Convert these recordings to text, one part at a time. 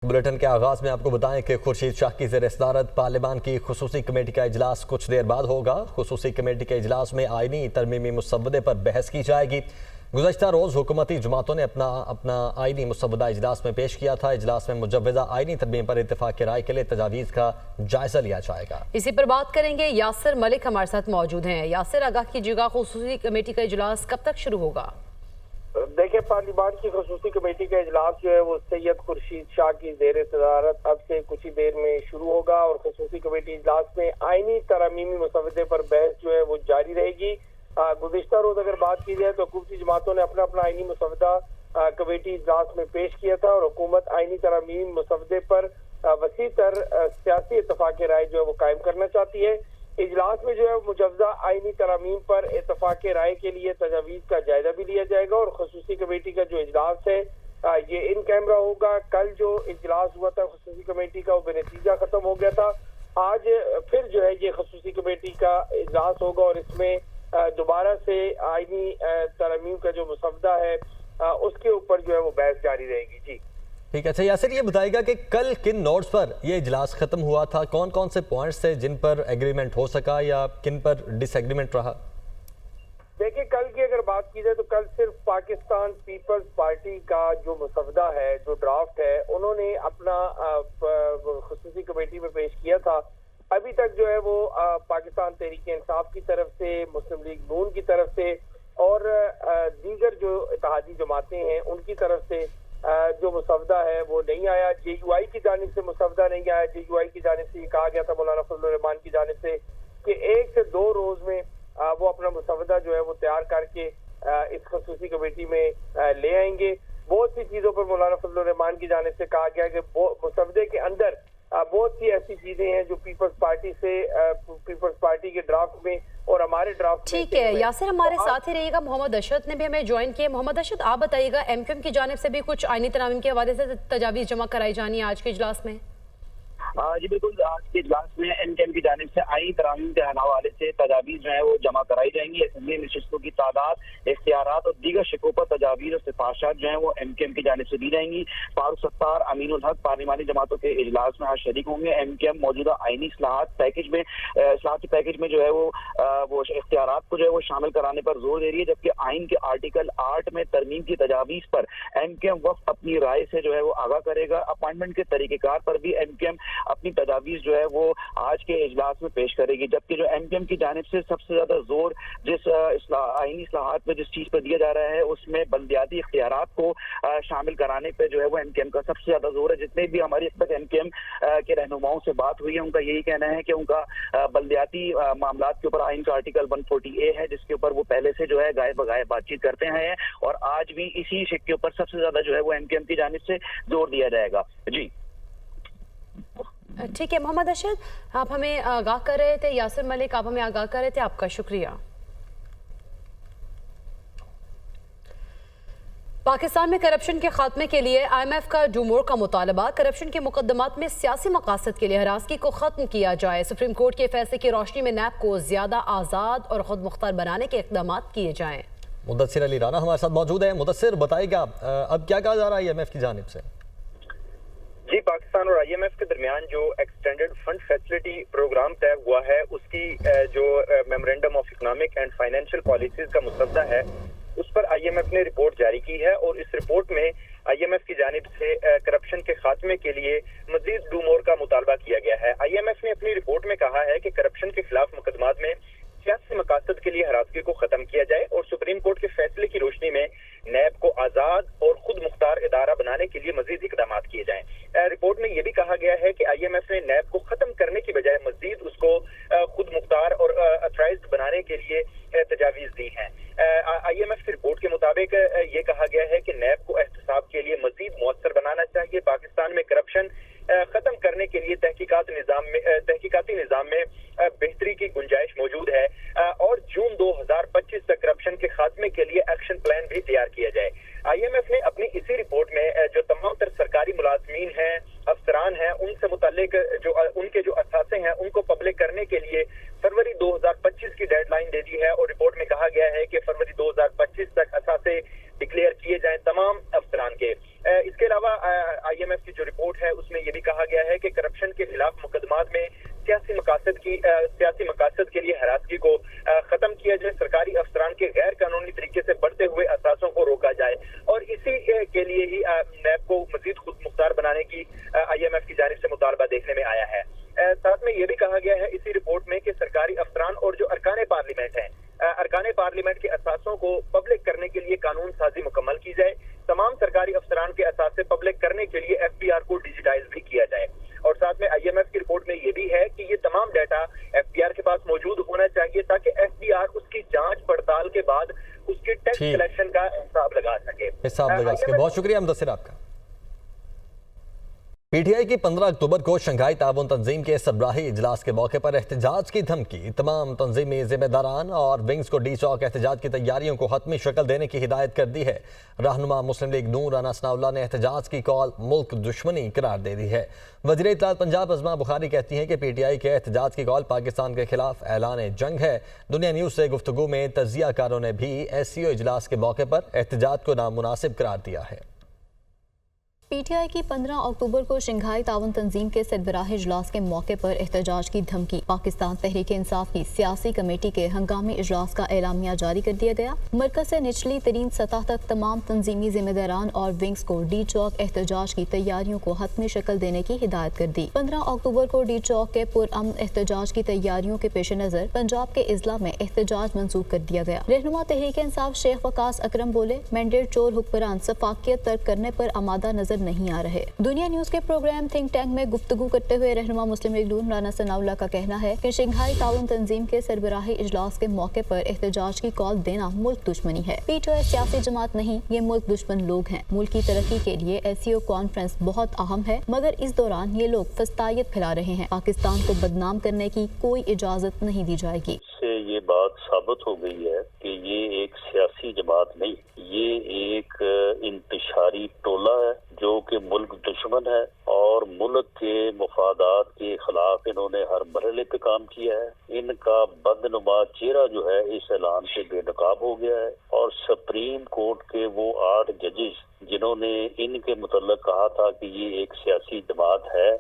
Bulletin کے آغاز میں آپ کو بتائیں کہ خورشید شاہ کی زیر صدارت پارلیمان کی خصوصی کمیٹی کا اجلاس کچھ دیر بعد ہوگا۔ خصوصی کمیٹی کے اجلاس میں آئینی ترمیمی مسودے پر بحث کی جائے گی۔ گزشتہ روز حکومتی جماعتوں نے اپنا آئینی مسودہ اجلاس میں پیش کیا تھا۔ اجلاس میں مجوزہ آئینی ترمیم پر اتفاق رائے کے لیے تجاویز کا جائزہ لیا جائے گا۔ اسی پر بات کریں گے، یاسر ملک ہمارے ساتھ موجود ہیں۔ یاسر، آگاہ کیجیے گا، خصوصی کمیٹی کا اجلاس کب تک شروع ہوگا؟ دیکھیں، پارلیمان کی خصوصی کمیٹی کا اجلاس جو ہے وہ سید خورشید شاہ کی زیر صدارت اب سے کچھ ہی دیر میں شروع ہوگا، اور خصوصی کمیٹی اجلاس میں آئینی ترمیمی مسودے پر بحث جو ہے وہ جاری رہے گی۔ گزشتہ روز اگر بات کی جائے تو حکومتی جماعتوں نے اپنا آئینی مسودہ کمیٹی اجلاس میں پیش کیا تھا، اور حکومت آئینی ترمیم مسودے پر وسیع تر سیاسی اتفاق رائے جو ہے وہ قائم کرنا چاہتی ہے۔ اجلاس میں جو ہے مجوزہ آئینی ترامیم پر اتفاق رائے کے لیے تجاویز کا جائزہ بھی لیا جائے گا، اور خصوصی کمیٹی کا جو اجلاس ہے یہ ان کیمرہ ہوگا۔ کل جو اجلاس ہوا تھا خصوصی کمیٹی کا وہ بے نتیجہ ختم ہو گیا تھا۔ آج پھر جو ہے یہ خصوصی کمیٹی کا اجلاس ہوگا، اور اس میں دوبارہ سے آئینی ترامیم کا جو مسودہ ہے اس کے اوپر جو ہے وہ بحث جاری رہے گی۔ جی ٹھیک ہے، اچھا یاسر، یہ بتائے گا کہ کل کن نوٹس پر یہ اجلاس ختم ہوا تھا؟ کون کون سے پوائنٹس تھے جن پر ایگریمنٹ ہو سکا یا کن پر ڈس ایگریمنٹ رہا؟ دیکھیں، کل کی اگر بات کی جائے تو کل صرف پاکستان پیپلز پارٹی کا جو مسودہ ہے، جو ڈرافٹ ہے، انہوں نے اپنا خصوصی کمیٹی میں پیش کیا تھا۔ ابھی تک جو ہے وہ پاکستان تحریک انصاف کی طرف سے، مسلم لیگ نون کی طرف سے اور دیگر جو اتحادی جماعتیں ہیں ان کی طرف سے جو مسودہ ہے وہ نہیں آیا۔ جے یو آئی کی جانب سے مسودہ نہیں آیا۔ جے یو آئی کی جانب سے یہ کہا گیا تھا مولانا فضل الرحمان کی جانب سے کہ 1 سے 2 روز میں وہ اپنا مسودہ جو ہے وہ تیار کر کے اس خصوصی کمیٹی میں لے آئیں گے۔ بہت سی چیزوں پر مولانا فضل الرحمان کی جانب سے کہا گیا کہ مسودے کے اندر بہت سی ایسی چیزیں ہیں جو پیپلز پارٹی کے ڈرافٹ میں اور ہمارے ڈرافٹ میں۔ ٹھیک ہے یاسر، ہمارے ساتھ ہی رہیے گا۔ محمد اشرت نے بھی ہمیں جوائن کیا۔ محمد اشرت، آپ بتائیے گا، ایم کیو ایم کی جانب سے بھی کچھ آئینی ترامیم کے حوالے سے تجاویز جمع کرائی جانی ہے آج کے اجلاس میں؟ جی بالکل، آج کے اجلاس میں ایم کیو ایم کی جانب سے آئینی ترامیم کے حوالے سے تجاویز جو ہے وہ جمع کرائی جائیں گی۔ اسمبلی نشستوں کی تعداد، اختیارات اور دیگر شقوں پر تجاویز اور سفارشات جو ہیں وہ ایم کیو ایم کی جانب سے دی جائیں گی۔ فاروق ستار، امین الحق پارلیمانی جماعتوں کے اجلاس میں آج شریک ہوں گے۔ ایم کیو ایم موجودہ آئینی اصلاحات پیکج میں جو ہے وہ اختیارات کو جو ہے وہ شامل کرانے پر زور دے رہی ہے، جبکہ آئین کے آرٹیکل 8 میں ترمیم کی تجاویز پر ایم کیو ایم وقت اپنی رائے سے جو ہے وہ آگاہ کرے گا۔ اپائنٹمنٹ کے طریقہ کار پر بھی ایم کیو ایم اپنی تجاویز جو ہے وہ آج کے اجلاس میں پیش کرے گی، جبکہ جو ایم کیو ایم کی جانب سے سب سے زیادہ زور جس آئینی اصلاحات میں جس چیز پر دیا جا رہا ہے اس میں بلدیاتی اختیارات کو شامل کرانے پہ جو ہے وہ ایم کیو ایم کا سب سے زیادہ زور ہے۔ جتنے بھی ہماری اب تک ایم کیو ایم کے رہنماؤں سے بات ہوئی ہے ان کا یہی کہنا ہے کہ ان کا بلدیاتی معاملات کے اوپر آئین کا آرٹیکل 140A ہے، جس کے اوپر وہ پہلے سے جو ہے گائے بگائے بات چیت کرتے ہیں، اور آج بھی اسی شق کے اوپر سب سے زیادہ جو ہے وہ ایم کیو ایم کی جانب سے زور دیا جائے گا۔ جی ٹھیک ہے محمد اشرف، آپ ہمیں آگاہ کر رہے تھے، یاسر ملک آپ ہمیں آگاہ کر رہے تھے، آپ کا شکریہ۔ پاکستان میں کرپشن کے خاتمے کے لیے آئی ایم ایف کا ڈو مور کا مطالبہ۔ کرپشن کے مقدمات میں سیاسی مقاصد کے لیے ہراسگی کو ختم کیا جائے۔ سپریم کورٹ کے فیصلے کی روشنی میں نیب کو زیادہ آزاد اور خود مختار بنانے کے اقدامات کیے جائیں۔ مدثر علی رانا ہمارے ساتھ موجود ہیں۔ مدثر، بتائیے گا اب کیا کہا جا رہا ہے آئی ایم ایف کی جانب سے؟ جی، پاکستان اور آئی ایم ایف کے درمیان جو ایکسٹینڈڈ فنڈ فیسلٹی پروگرام طے ہوا ہے اس کی جو memorandum of economic and financial policies کا مسودہ ہے اس پر آئی ایم ایف نے رپورٹ جاری کی ہے، اور اس رپورٹ میں آئی ایم ایف کی جانب سے کرپشن کے خاتمے کے لیے مزید ڈو مور کا مطالبہ کیا گیا ہے۔ آئی ایم ایف نے اپنی رپورٹ میں کہا ہے کہ کرپشن کے خلاف مقدمات میں سیاسی مقاصد کے لیے ہراسگی کو ختم کیا جائے، اور سپریم کورٹ کے فیصلے کی روشنی میں نیب کو آزاد اور خود مختار ادارہ بنانے کے لیے مزید اقدامات کیے جائیں۔ رپورٹ میں یہ بھی کہا گیا ہے کہ آئی ایم ایف نے نیب کو ختم کرنے کی بجائے مزید اس کو خود مختار اور اتھرائزڈ بنانے کے لیے تجاویز دی ہیں۔ آئی ایم ایف کی رپورٹ کے مطابق یہ کہا گیا ہے کہ نیب کو احتساب کے لیے مزید مؤثر بنانا چاہیے۔ پاکستان میں کرپشن ختم کرنے کے لیے تحقیقاتی نظام میں بہتری کی گنجائش موجود ہے، اور جون 2025 تک کرپشن کے خاتمے کے لیے ایکشن پلان بھی تیار کیا جائے۔ آئی ایم ایف نے اپنی اسی رپورٹ میں جو تمام تر سرکاری ملازمین ہیں، افسران ہیں، ان سے متعلق جو ان کے جو اثاثے ہیں ان کو پبلک کرنے کے لیے فروری 2025 کی ڈیڈ لائن دے دی ہے، اور رپورٹ میں کہا گیا ہے کہ فروری 2025 تک اثاثے ڈکلیئر کیے جائیں تمام افسران کے۔ اس کے علاوہ آئی ایم ایف کی جو رپورٹ ہے की IMF की जानिब से मुतालबा देखने में आया है। साथ में ये भी कहा गया है इसी रिपोर्ट में कि सरकारी अफसरान और जो अरकान पार्लियामेंट हैं, अरकान पार्लियामेंट के असासों को पब्लिक करने के लिए कानून साजी मुकम्मल की जाए। तमाम सरकारी अफसरान के असासे पब्लिक करने के लिए FBR को डिजिटाइज भी किया जाए। और साथ में IMF की रिपोर्ट में ये भी है कि ये तमाम डाटा FBR के पास मौजूद होना चाहिए ताकि FBR उसकी जांच पड़ताल के बाद उसके टैक्स कलेक्शन का हिसाब लगा सके। बहुत शुक्रिया मुदस्सिर आपका। PTI की 15 अक्टूबर को शंघाई ताउन तंजीम के सरबराही इजलास के मौके पर एहतजाज की धमकी। तमाम तंजीमी जिम्मेदारान और विंग्स को डी चौक एहतजाज की तैयारियों को हतमी शक्ल देने की हिदायत कर दी है। रहनुमा मुस्लिम लीग नून राना सनाउल्लाह ने एहतजाज की कॉल मुल्क दुश्मनी करार दे दी है। वज़ीर इत्तलात पंजाब अज़मा बुखारी कहती हैं कि PTI के एहतजाज की कॉल पाकिस्तान के खिलाफ ऐलान जंग है। दुनिया न्यूज़ से गुफ्तगू में तजियाकारों ने भी SCO इजलास के मौके पर एहतजाज को नामुनासिब करार दिया है। PTI की 15 अक्टूबर को शंघाई ताउन तंजीम के सरबराही इजलास के मौके पर एहतजाज की धमकी। पाकिस्तान तहरीक इंसाफ की सियासी कमेटी के हंगामी इजलास का एलामिया जारी कर दिया गया। मरकज से निचली तरीन सतह तक तमाम तंजीमी जिम्मेदारान और विंग्स को डी चौक एहतजाज की तैयारियों को हतमी शक्ल देने की हिदायत कर दी। 15 अक्टूबर को डी चौक के पुरअमन एहतजाज की तैयारियों के पेश नज़र पंजाब के इजला में एहतजाज मंसूख कर दिया गया। रहनुमा तहरीक इंसाफ शेख वकास अकरम बोले, मैंडेट चोर हुक्मरान सफाकियत तर्क करने पर आमादा नजर नहीं आ रहे। दुनिया न्यूज़ के प्रोग्राम थिंक टैंक में गुफ्तगू करते हुए रहनुमा मुस्लिम लीग नून राना सनाउल्लाह का कहना है कि शंघाई ताउन तंजीम के सरबराही इजलास के मौके पर एहतजाज की कॉल देना मुल्क दुश्मनी है। PTI सियासी जमात नहीं, ये मुल्क दुश्मन लोग हैं। मुल्क की तरक्की के लिए SCO कॉन्फ्रेंस बहुत अहम है, मगर इस दौरान ये लोग फस्तायत फैला रहे हैं। पाकिस्तान को बदनाम करने की कोई इजाजत नहीं दी जाएगी। से ये बात साबित हो गई है कि ये एक सियासी जमात नहीं, ये एक इंतशारी टोला है जो कि मुल्क दुश्मन है और मुल्क के मुफादात के खिलाफ इन्होंने हर मरहले पे काम किया है। इनका बदनुमा चेहरा जो है इस ऐलान से बेनकाब हो गया है और सुप्रीम कोर्ट के वो 8 जजेस जिन्होंने इनके मुतल्लिक कहा था कि ये एक सियासी जमात है,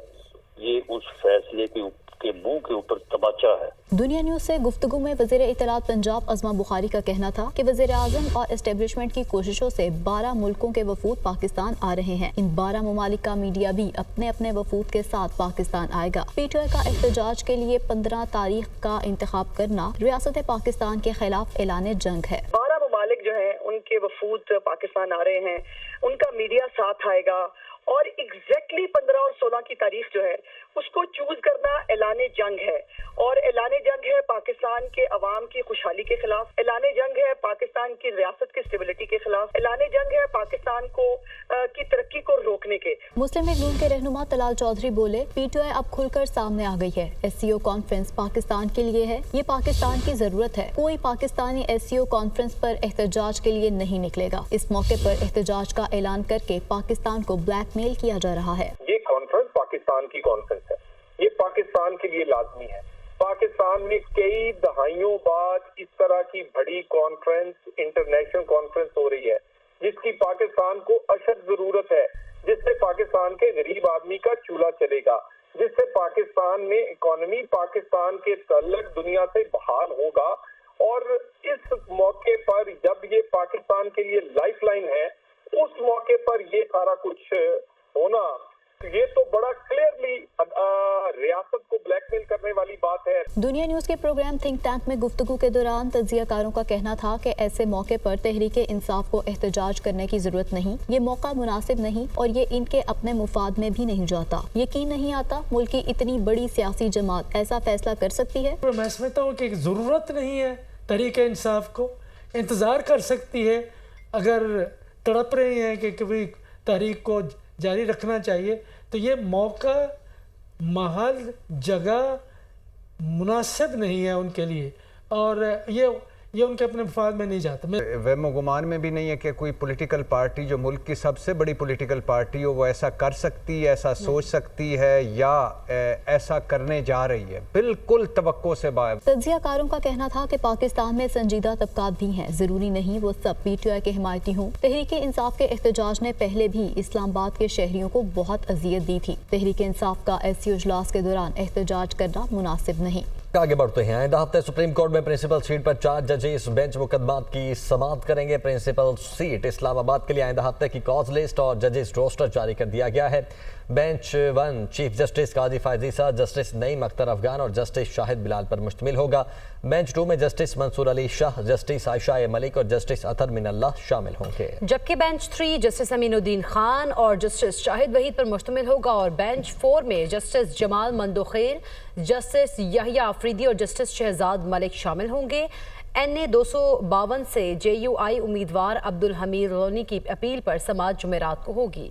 ये उस फैसले के मुंह के ऊपर तमाचा है। दुनिया न्यूज़ से गुफ्तगू में वज़ीर इत्तलात पंजाब अज़मा बुखारी का कहना था कि वज़ीर आज़म और एस्टेब्लिशमेंट की कोशिशों से 12 मुल्कों के वफूद पाकिस्तान आ रहे हैं। इन 12 ममालिक का मीडिया भी अपने अपने वफूद के साथ पाकिस्तान आएगा। PTI का एहतजाज के लिए 15 तारीख का इंतखाब करना रियासत पाकिस्तान के खिलाफ ऐलान जंग है। 12 ममालिक जो है उनके वफूद पाकिस्तान आ रहे हैं, उनका मीडिया साथ आएगा और एग्जैक्टली 15 और 16 की तारीख जो है उसको चूज करना ऐलान जंग है। और ऐलान जंग है पाकिस्तान के अवाम की खुशहाली के खिलाफ, ऐलान जंग है पाकिस्तान की रियासत की स्टेबिलिटी के खिलाफ, ऐलान जंग है पाकिस्तान को की तरक्की को रोकने के। मुस्लिम लीग नून के रहनुमा तलाल चौधरी बोले, PTI अब खुलकर सामने आ गई है। SCO कॉन्फ्रेंस पाकिस्तान के लिए है, ये पाकिस्तान की जरूरत है। कोई पाकिस्तानी SCO कॉन्फ्रेंस पर एहतजाज के लिए नहीं निकलेगा। इस मौके पर एहतजाज का ऐलान करके पाकिस्तान को ब्लैकमेल किया जा रहा है। ये कॉन्फ्रेंस पाकिस्तान की कॉन्फ्रेंस है, ये पाकिस्तान के लिए लाजमी है। पाकिस्तान में कई दहाइयों बाद इस तरह की बड़ी कॉन्फ्रेंस, इंटरनेशनल कॉन्फ्रेंस हो रही है जिसकी पाकिस्तान को अशद जरूरत है, जिससे पाकिस्तान के गरीब आदमी का चूल्हा चलेगा, जिससे पाकिस्तान में इकोनॉमी, पाकिस्तान के तल्लक दुनिया से बहाल होगा। और इस मौके पर जब ये पाकिस्तान के लिए लाइफलाइन है, उस मौके पर ये सारा कुछ होना, ये तो बड़ा क्लियरली रियासत को ब्लैकमेल करने वाली बात है। दुनिया न्यूज़ के प्रोग्राम थिंक टैंक में गुफ्तगू के दौरान तजियाकारों का कहना था कि ऐसे मौके पर तहरीक इंसाफ को एहतजाज करने की जरूरत नहीं, ये मौका मुनासिब नहीं और ये इनके अपने मुफाद में भी नहीं जाता। यकीन नहीं आता मुल्क की इतनी बड़ी सियासी जमात ऐसा फैसला कर सकती है। मैं समझता हूँ कि जरूरत नहीं है तहरीक इंसाफ को, इंतजार कर सकती है। अगर तड़प रहे हैं कि कभी तहरीक को जारी रखना चाहिए तो ये मौका, महल, जगह मुनासिब नहीं है उनके लिए और ये उनके अपने मफाद में नहीं जाता। वहम गुमान में भी नहीं है कि कोई पॉलिटिकल पार्टी जो मुल्क की सबसे बड़ी पॉलिटिकल पार्टी हो वो ऐसा कर सकती है, ऐसा सोच सकती है या ऐसा करने जा रही है। बिल्कुल तवक्को से बाहर। तजियाकारों का कहना था कि पाकिस्तान में संजीदा तबकात भी हैं, जरूरी नहीं वो सब PTI के हिमायती हों। तहरीक इंसाफ के एहतजाज ने पहले भी इस्लामाबाद के शहरियों को बहुत अजियत दी थी। तहरीक इंसाफ का SCO इजलास के दौरान एहतजाज करना मुनासिब नहीं। आगे बढ़ते हैं। आइंदा हफ्ते सुप्रीम कोर्ट में प्रिंसिपल सीट पर 4 जजेस बेंच मुकदमात की समाअत करेंगे। प्रिंसिपल सीट इस्लामाबाद के लिए आइंदा हफ्ते की कॉज लिस्ट और जजेस रोस्टर जारी कर दिया गया है। बेंच 1 चीफ जस्टिस काजी फायजीसा, जस्टिस नईम अख्तर अफगान और जस्टिस शाहिद बिलाल पर मुश्तमिल होगा। बेंच 2 में जस्टिस मंसूर अली शाह, जस्टिस आयशा ए मलिक और जस्टिस अतर मिनल्लाह शामिल होंगे। जबकि बेंच 3 जस्टिस अमीनुद्दीन खान और जस्टिस शाहिद वहीद पर मुश्तमिल होगा और बेंच 4 में जस्टिस जमाल मंदोखेर, जस्टिस यहिया अफरीदी और जस्टिस शहजाद मलिक शामिल होंगे। NA 252 से JUI उम्मीदवार अब्दुल हमीद लोनी की अपील पर समाअत जुमेरात को होगी।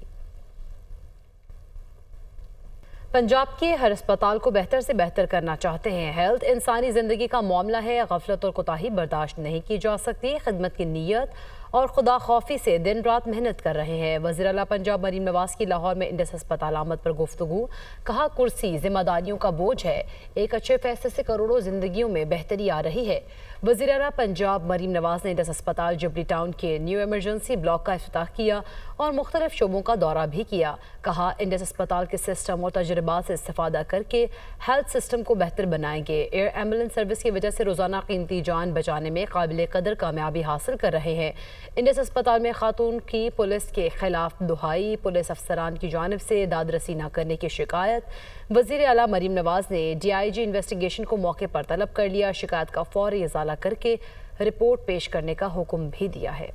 पंजाब के हर अस्पताल को बेहतर से बेहतर करना चाहते हैं। हेल्थ इंसानी ज़िंदगी का मामला है, गफलत और कोताही बर्दाश्त नहीं की जा सकती। खिदमत की नीयत और खुदा खौफी से दिन रात मेहनत कर रहे हैं। वज़ीर आला पंजाब मरीम नवाज की लाहौर में इंडस अस्पताल आमद पर गुफ्तगू। कहा, कुर्सी जिम्मेदारियों का बोझ है, एक अच्छे फैसले से करोड़ों जिंदगियों में बेहतरी आ रही है। वज़ीर आला पंजाब मरीम नवाज ने इंडस अस्पताल जुबली टाउन के न्यू एमरजेंसी ब्लॉक का इफ्तिताह किया और मुख्तलिफ शोबों का दौरा भी किया। कहा, इंडस अस्पताल के सिस्टम और तजुर्बात से इस्तेफादा करके हेल्थ सिस्टम को बेहतर बनाएंगे। एयर एम्बुलेंस सर्विस की वजह से रोज़ाना कीमती जान बचाने में काबिल कदर कामयाबी हासिल कर रहे हैं। इंडस अस्पताल में खातून की पुलिस के खिलाफ दुहाई, पुलिस अफसरान की जानिब से दादरसी न करने की शिकायत। वज़ीर आला मरीम नवाज ने DIG इन्वेस्टिगेशन को मौके पर तलब कर लिया। शिकायत का फौरी इजाला करके रिपोर्ट पेश करने का हुक्म भी दिया है।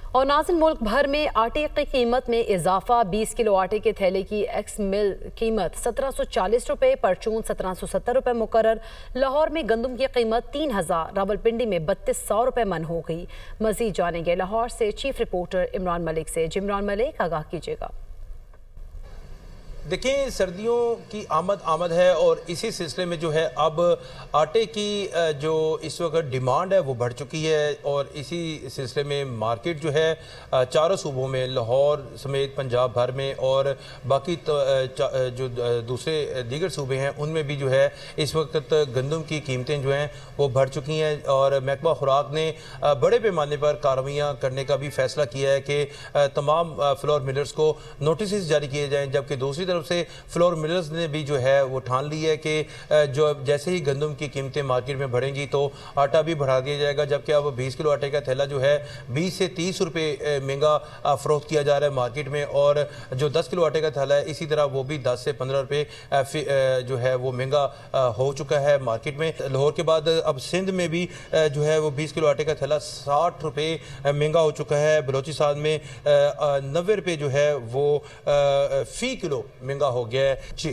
और नाज़िन, मुल्क भर में आटे की कीमत में इजाफा। 20 किलो आटे के थैले की एक्स मिल कीमत 1740 रुपये, परचून 1770 रुपये मुकर्रर। लाहौर में गंदम की कीमत 3000, रावलपिंडी में 3200 रुपये मन हो गई। मजीद जानेंगे लाहौर से चीफ रिपोर्टर इमरान मलिक से। इमरान मलिक, आगाह कीजिएगा। देखें, सर्दियों की आमद है और इसी सिलसिले में जो है अब आटे की जो इस वक्त डिमांड है वो बढ़ चुकी है और इसी सिलसिले में मार्केट जो है चारों सूबों में, लाहौर समेत पंजाब भर में और बाकी जो दूसरे दीगर सूबे हैं उनमें भी जो है इस वक्त गंदम की कीमतें जो हैं वो बढ़ चुकी हैं। और महकमा खुराक ने बड़े पैमाने पर कार्रवाइयाँ करने का भी फैसला किया है कि तमाम फ्लोर मिलर्स को नोटिस जारी किए जाएँ। जबकि दूसरी तरफ से फ्लोर मिलर्स ने भी जो है वो ठान ली है कि जो जैसे ही गंदम की कीमतें मार्केट में बढ़ेंगी तो आटा भी बढ़ा दिया जाएगा। जबकि अब 20 किलो आटे का थैला जो है 20 से 30 रुपये महंगा फरोख्त किया जा रहा है मार्केट में और जो 10 किलो आटे का थैला है इसी तरह वो भी 10 से 15 रुपये जो है वो महंगा हो चुका है मार्केट में। लाहौर के बाद अब सिंध में भी जो है वो 20 किलो आटे का थैला 60 रुपये महंगा हो चुका है। बलोचिस्तान में 90 रुपये जो है वो फ़ी किलो महंगा हो गया है। जी।